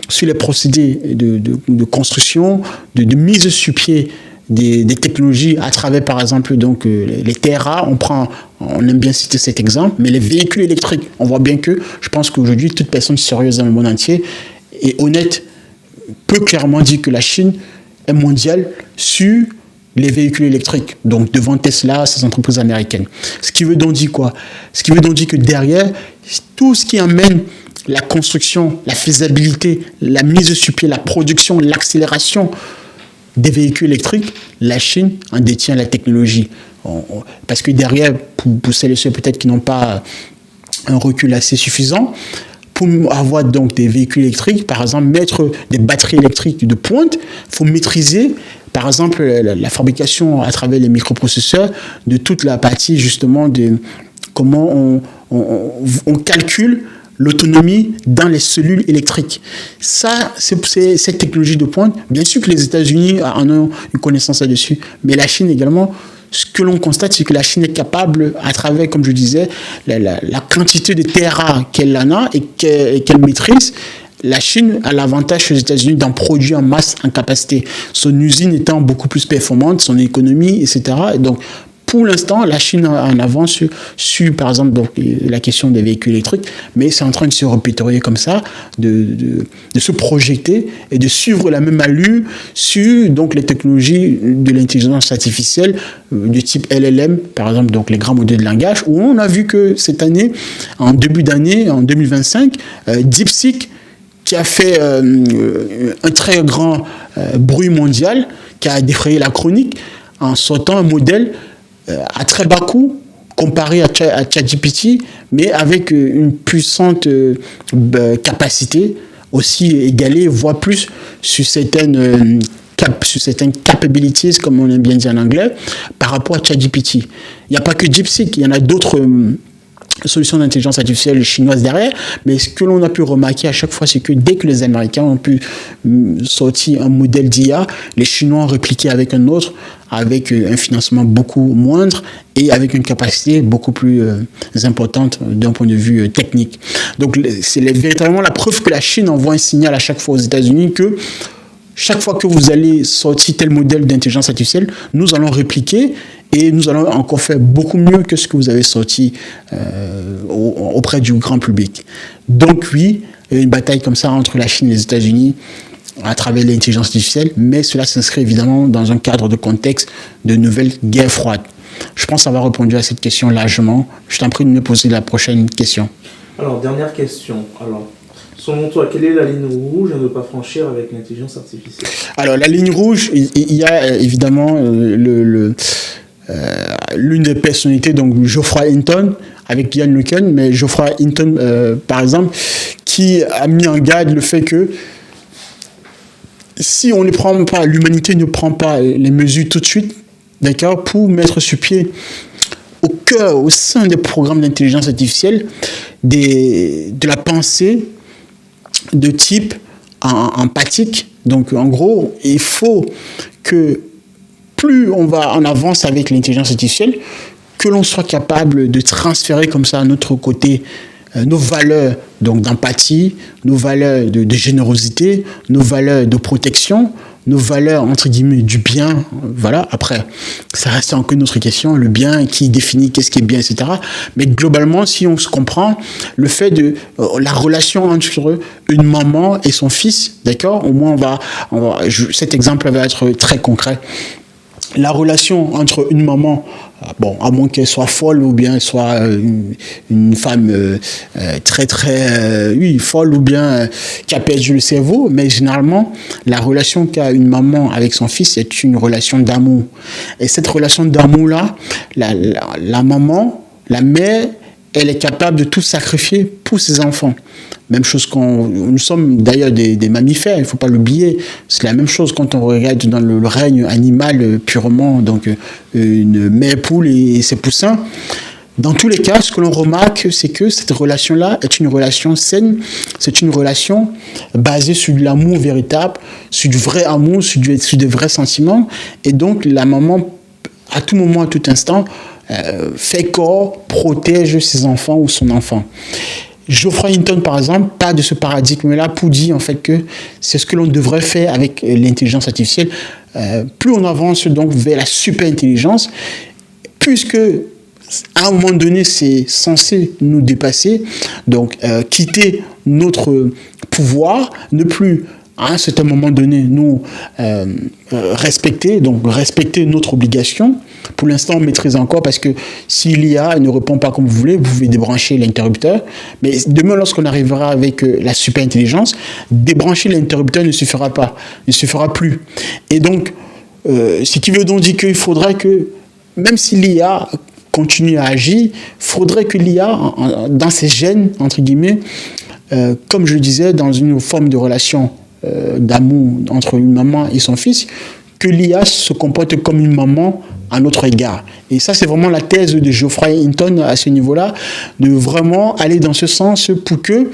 [SPEAKER 2] sur les procédés de construction, de mise sur pied des technologies à travers par exemple donc, les terres rares. On aime bien citer cet exemple, mais les véhicules électriques, on voit bien que je pense qu'aujourd'hui toute personne sérieuse dans le monde entier et honnête peut clairement dire que la Chine est mondiale sur les véhicules électriques, donc devant Tesla, ces entreprises américaines. Ce qui veut donc dire quoi? Ce qui veut donc dire que derrière, tout ce qui amène la construction, la faisabilité, la mise sur pied, la production, l'accélération des véhicules électriques, la Chine en détient la technologie. Parce que derrière, pour celles et ceux peut-être qui n'ont pas un recul assez suffisant, pour avoir donc des véhicules électriques, par exemple, mettre des batteries électriques de pointe, il faut maîtriser, par exemple, la fabrication à travers les microprocesseurs de toute la partie justement de comment on calcule l'autonomie dans les cellules électriques. Ça, c'est cette technologie de pointe. Bien sûr que les États-Unis en ont une connaissance là-dessus, mais la Chine également. Ce que l'on constate, c'est que la Chine est capable, à travers, comme je disais, la quantité de terres rares qu'elle en a et qu'elle maîtrise. La Chine a l'avantage chez les États-Unis d'en produire en masse, en capacité. Son usine étant beaucoup plus performante, son économie, etc. Et donc, pour l'instant, la Chine en avance sur, par exemple, donc, la question des véhicules électriques, mais c'est en train de se répertorier comme ça, de se projeter et de suivre la même allure sur donc, les technologies de l'intelligence artificielle du type LLM, par exemple, donc les grands modèles de langage, où on a vu que cette année, en début d'année, en 2025, DeepSeek, qui a fait un très grand bruit mondial, qui a défrayé la chronique, en sortant un modèle à très bas coût comparé à ChatGPT, mais avec une puissante capacité aussi égalée, voire plus sur certaines capabilities, comme on aime bien dire en anglais, par rapport à ChatGPT. Il n'y a pas que DeepSeek, il y en a d'autres solutions d'intelligence artificielle chinoise derrière, mais ce que l'on a pu remarquer à chaque fois, c'est que dès que les Américains ont pu sortir un modèle d'IA, les Chinois ont répliqué avec un autre, avec un financement beaucoup moindre et avec une capacité beaucoup plus importante d'un point de vue technique. Donc c'est véritablement la preuve que la Chine envoie un signal à chaque fois aux États-Unis que chaque fois que vous allez sortir tel modèle d'intelligence artificielle, nous allons répliquer et nous allons encore faire beaucoup mieux que ce que vous avez sorti auprès du grand public. Donc oui, une bataille comme ça entre la Chine et les États-Unis à travers l'intelligence artificielle, mais cela s'inscrit évidemment dans un cadre de contexte de nouvelle guerre froide. Je pense avoir répondu à cette question largement. Je t'en prie de me poser la prochaine question.
[SPEAKER 1] Alors, dernière question. Alors, selon toi, quelle est la ligne rouge à ne pas franchir avec l'intelligence artificielle?
[SPEAKER 2] Alors, la ligne rouge, il y a évidemment l'une des personnalités, donc Geoffrey Hinton, avec Ian Lucan, mais Geoffrey Hinton, par exemple, qui a mis en garde le fait que si on ne prend pas, l'humanité ne prend pas les mesures tout de suite, d'accord, pour mettre sur pied au cœur, au sein des programmes d'intelligence artificielle, de la pensée de type empathique. Donc, en gros, il faut que plus on va en avance avec l'intelligence artificielle, que l'on soit capable de transférer comme ça à notre côté nos valeurs donc d'empathie, nos valeurs de générosité, nos valeurs de protection, nos valeurs entre guillemets du bien. Voilà, après, ça reste encore une autre question, le bien, qui définit qu'est-ce qui est bien, etc. Mais globalement, si on se comprend, le fait de la relation entre une maman et son fils, d'accord, au moins cet exemple va être très concret. La relation entre une maman, bon, à moins qu'elle soit folle ou bien soit une femme très folle ou bien qui a perdu le cerveau, mais généralement la relation qu'a une maman avec son fils est une relation d'amour. Et cette relation d'amour là, la maman, la mère, elle est capable de tout sacrifier pour ses enfants. Même chose nous sommes d'ailleurs des mammifères, il ne faut pas l'oublier. C'est la même chose quand on regarde dans le règne animal purement, donc une mère poule et ses poussins. Dans tous les cas, ce que l'on remarque, c'est que cette relation-là est une relation saine, c'est une relation basée sur de l'amour véritable, sur du vrai amour, sur des vrais sentiments. Et donc la maman, à tout moment, à tout instant, fait corps, protège ses enfants ou son enfant. Geoffrey Hinton, par exemple, parle de ce paradigme-là pour dire en fait que c'est ce que l'on devrait faire avec l'intelligence artificielle. Plus on avance donc vers la super-intelligence, puisque à un moment donné, c'est censé nous dépasser, donc quitter notre pouvoir, ne plus à un certain moment donné, nous respecter notre obligation. Pour l'instant, on maîtrise encore parce que si l'IA ne répond pas comme vous voulez, vous pouvez débrancher l'interrupteur. Mais demain, lorsqu'on arrivera avec la super intelligence, débrancher l'interrupteur ne suffira pas, ne suffira plus. Et donc, ce qui veut donc dire qu'il faudrait que, même si l'IA continue à agir, il faudrait que l'IA, dans ses gènes, entre guillemets, comme je le disais, dans une forme de relation d'amour entre une maman et son fils, que l'IA se comporte comme une maman à notre égard. Et ça, c'est vraiment la thèse de Geoffrey Hinton à ce niveau-là, de vraiment aller dans ce sens pour que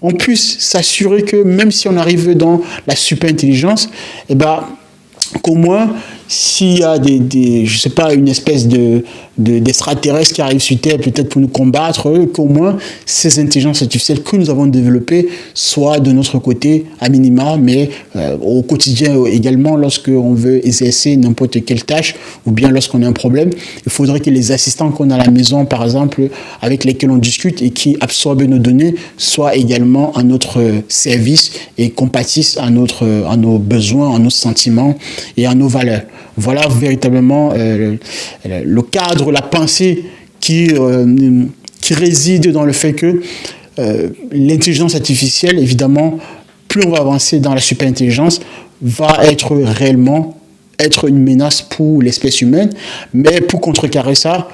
[SPEAKER 2] on puisse s'assurer que même si on arrive dans la super intelligence, eh ben, qu'au moins, s'il y a je sais pas, une espèce d'extraterrestres qui arrivent sur Terre, peut-être pour nous combattre, qu'au moins ces intelligences artificielles que nous avons développées soient de notre côté à minima, mais au quotidien également, lorsqu'on veut exercer n'importe quelle tâche, ou bien lorsqu'on a un problème, il faudrait que les assistants qu'on a à la maison, par exemple, avec lesquels on discute et qui absorbent nos données, soient également à notre service et compatissent à nos besoins, à nos sentiments et à nos valeurs. Voilà véritablement le cadre, la pensée qui réside dans le fait que l'intelligence artificielle, évidemment, plus on va avancer dans la superintelligence, va réellement être une menace pour l'espèce humaine. Mais pour contrecarrer ça,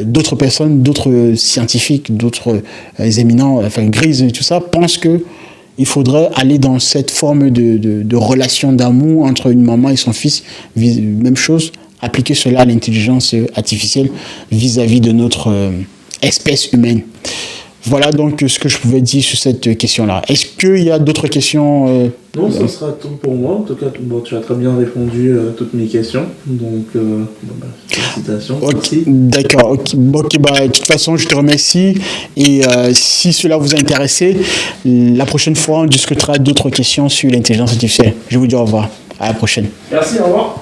[SPEAKER 2] d'autres personnes, d'autres scientifiques, d'autres éminents, enfin Grise et tout ça, pensent que il faudrait aller dans cette forme de relation d'amour entre une maman et son fils. Même chose, appliquer cela à l'intelligence artificielle vis-à-vis de notre espèce humaine. Voilà donc ce que je pouvais dire sur cette question-là. Est-ce qu'il y a d'autres questions
[SPEAKER 1] Non, ce sera tout pour moi. En tout cas, tu as très bien répondu à toutes mes questions. Donc, félicitations.
[SPEAKER 2] Okay, d'accord. Okay. De toute façon, je te remercie. Et si cela vous a intéressé, la prochaine fois, on discutera d'autres questions sur l'intelligence artificielle. Je vous dis au revoir. À la prochaine.
[SPEAKER 1] Merci, au revoir.